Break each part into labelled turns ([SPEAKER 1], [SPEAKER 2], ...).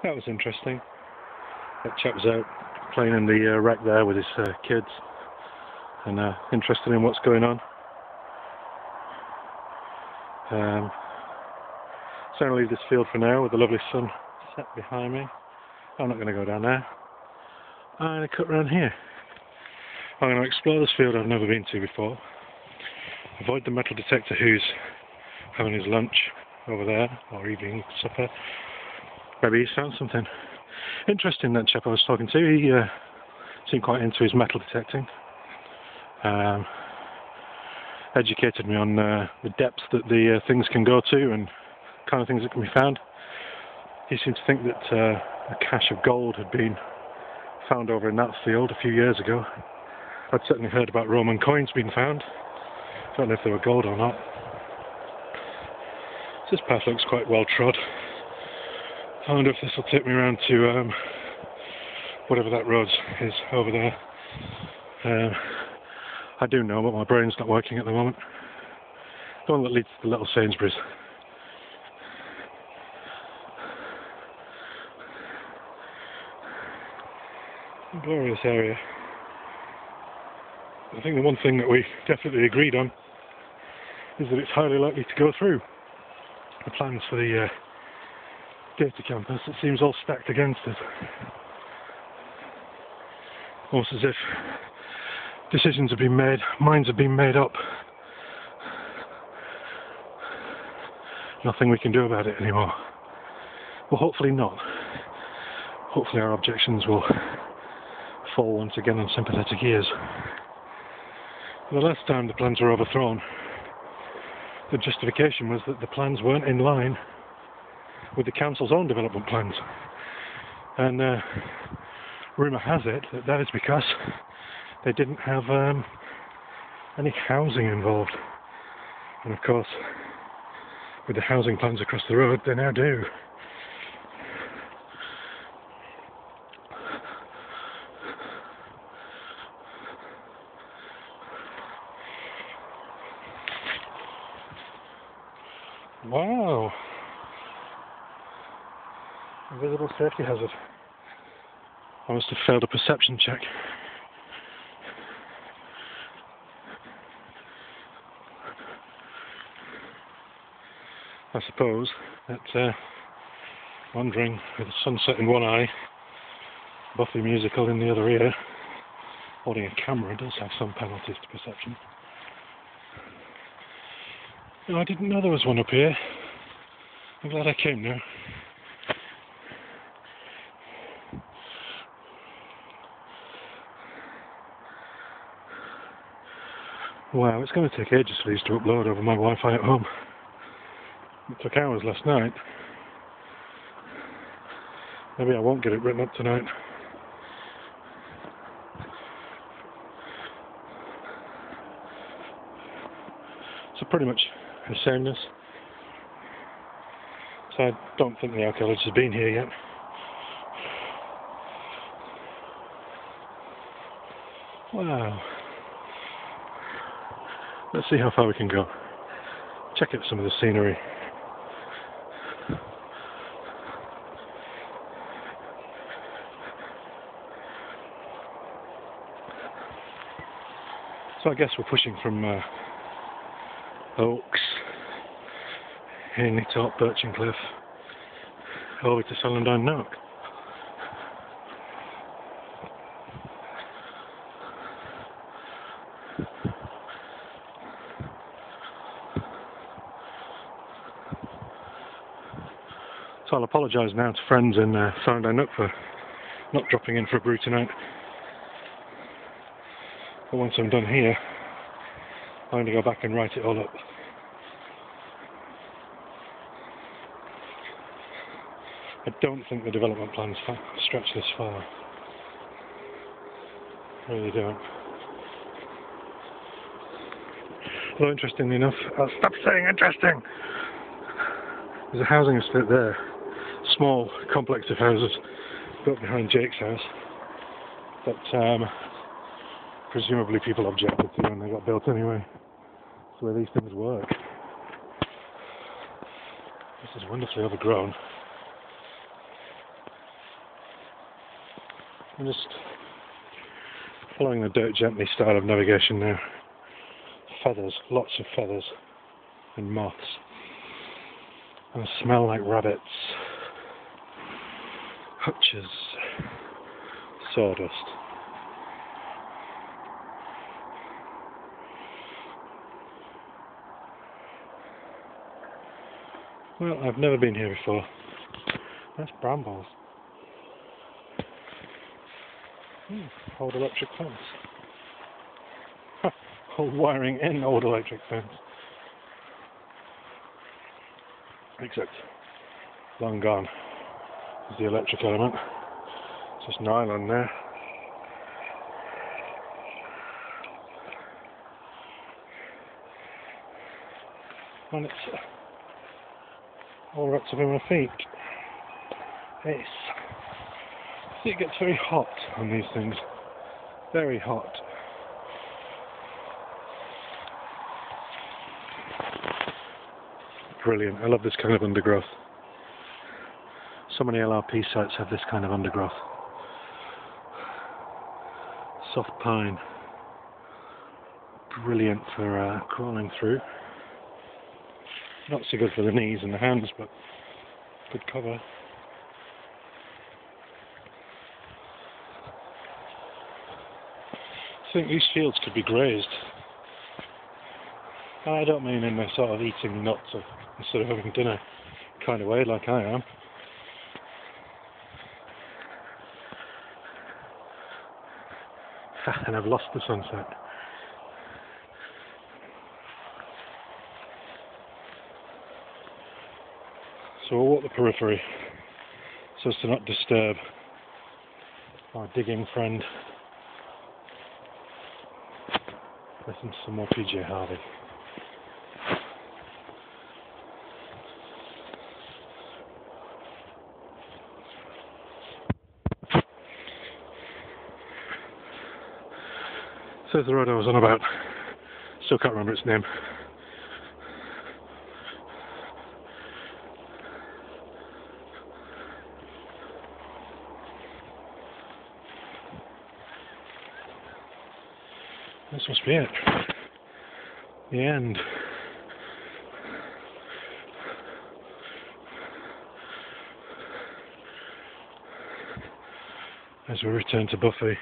[SPEAKER 1] That was interesting. That chap was out playing in the wreck there with his kids and interested in what's going on. So I'm going to leave this field for now with the lovely sun set behind me. I'm not going to go down there. I'm going to cut around here. I'm going to explore this field I've never been to before. Avoid the metal detector who's having his lunch over there, or evening supper. Maybe he's found something. Interesting, that chap I was talking to, he seemed quite into his metal detecting. Educated me on the depths that the things can go to and kind of things that can be found. He seemed to think that a cache of gold had been found over in that field a few years ago. I'd certainly heard about Roman coins being found. Don't know if they were gold or not. This path looks quite well trod. I wonder if this will take me around to whatever that road is over there. I do know, but my brain's not working at the moment. The one that leads to the little Sainsbury's. Glorious area. I think the one thing that we definitely agreed on is that it's highly likely to go through. The plans for the data campus, it seems all stacked against us. Almost as if decisions have been made, minds have been made up. Nothing we can do about it anymore. Well, hopefully not. Hopefully our objections will fall once again on sympathetic ears. The last time the plans were overthrown, the justification was that the plans weren't in line with the council's own development plans. And rumour has it that that is because they didn't have any housing involved. And of course, with the housing plans across the road, they now do. Wow! Invisible safety hazard. I must have failed a perception check. I suppose that wandering with the sunset in one eye, Buffy musical in the other ear, holding a camera does have some penalties to perception. No, I didn't know there was one up here. I'm glad I came now. Wow, it's going to take ages for these to upload over my Wi-Fi at home. It took hours last night. Maybe I won't get it written up tonight. So pretty much the sameness. So I don't think the archaeologist has been here yet. Wow. Let's see how far we can go. Check out some of the scenery. So I guess we're pushing from Oaks, Haney Top, Birchen Cliff, over to Celandine Nook. So I'll apologise now to friends in Celandine Nook for not dropping in for a brew tonight. But once I'm done here, I'm going to go back and write it all up. I don't think the development plans stretch this far. I really don't. Although interestingly enough, stop saying interesting! There's a housing estate there. Small complex of houses built behind Jake's house that presumably people objected to when they got built anyway. That's the way these things work. This is wonderfully overgrown. I'm just following the dirt gently style of navigation now. Feathers, lots of feathers and moths, and smell like rabbits, hutches, sawdust. Well, I've never been here before. That's brambles. Old electric fence. Old wiring in old electric fence. Except long gone is the electric element. It's just nylon there. And it's all wrapped up in my feet. See, it gets very hot on these things. Very hot. Brilliant. I love this kind of undergrowth. So many LRP sites have this kind of undergrowth. Soft pine. Brilliant for crawling through. Not so good for the knees and the hands, but good cover. I think these fields could be grazed. I don't mean in a sort of eating nuts instead of having dinner kind of way like I am. And I've lost the sunset. So we'll walk the periphery so as to not disturb our digging friend. Listen to some more PJ Harvey. So there's the road I was on about. Still can't remember its name. This must be it. The end. As we return to Buffy.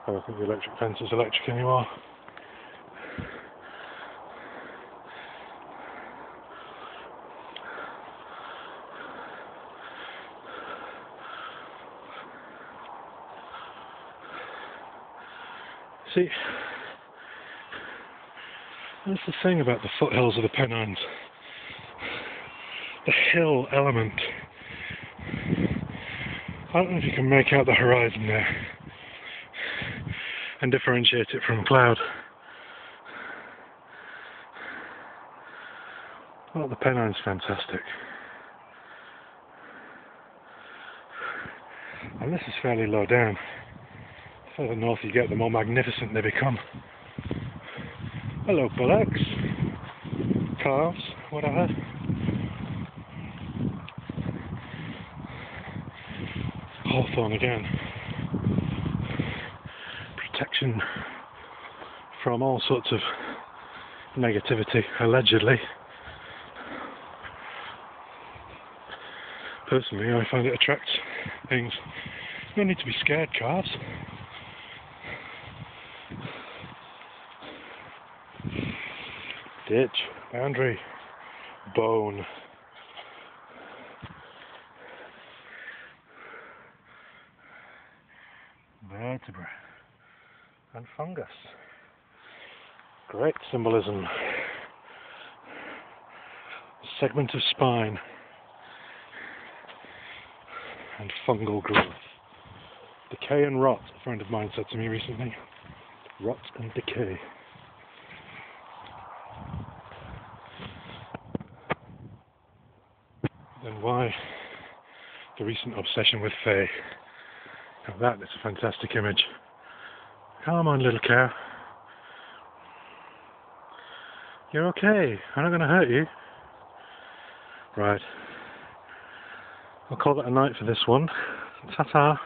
[SPEAKER 1] I don't think the electric fence is electric anymore. See, that's the thing about the foothills of the Pennines. The hill element. I don't know if you can make out the horizon there and differentiate it from cloud. Well, the Pennines fantastic. And this is fairly low down. The further north you get, the more magnificent they become. Hello, bullocks, calves, whatever. Hawthorn again. Protection from all sorts of negativity, allegedly. Personally, I find it attracts things. You don't need to be scared, calves. Ditch, boundary, bone. Vertebra and fungus. Great symbolism. Segment of spine and fungal growth. Decay and rot, a friend of mine said to me recently. Rot and decay. Then why the recent obsession with Fae? Now that is a fantastic image. Come on, little cow. You're okay. I'm not going to hurt you. Right. I'll call that a night for this one. Ta-ta.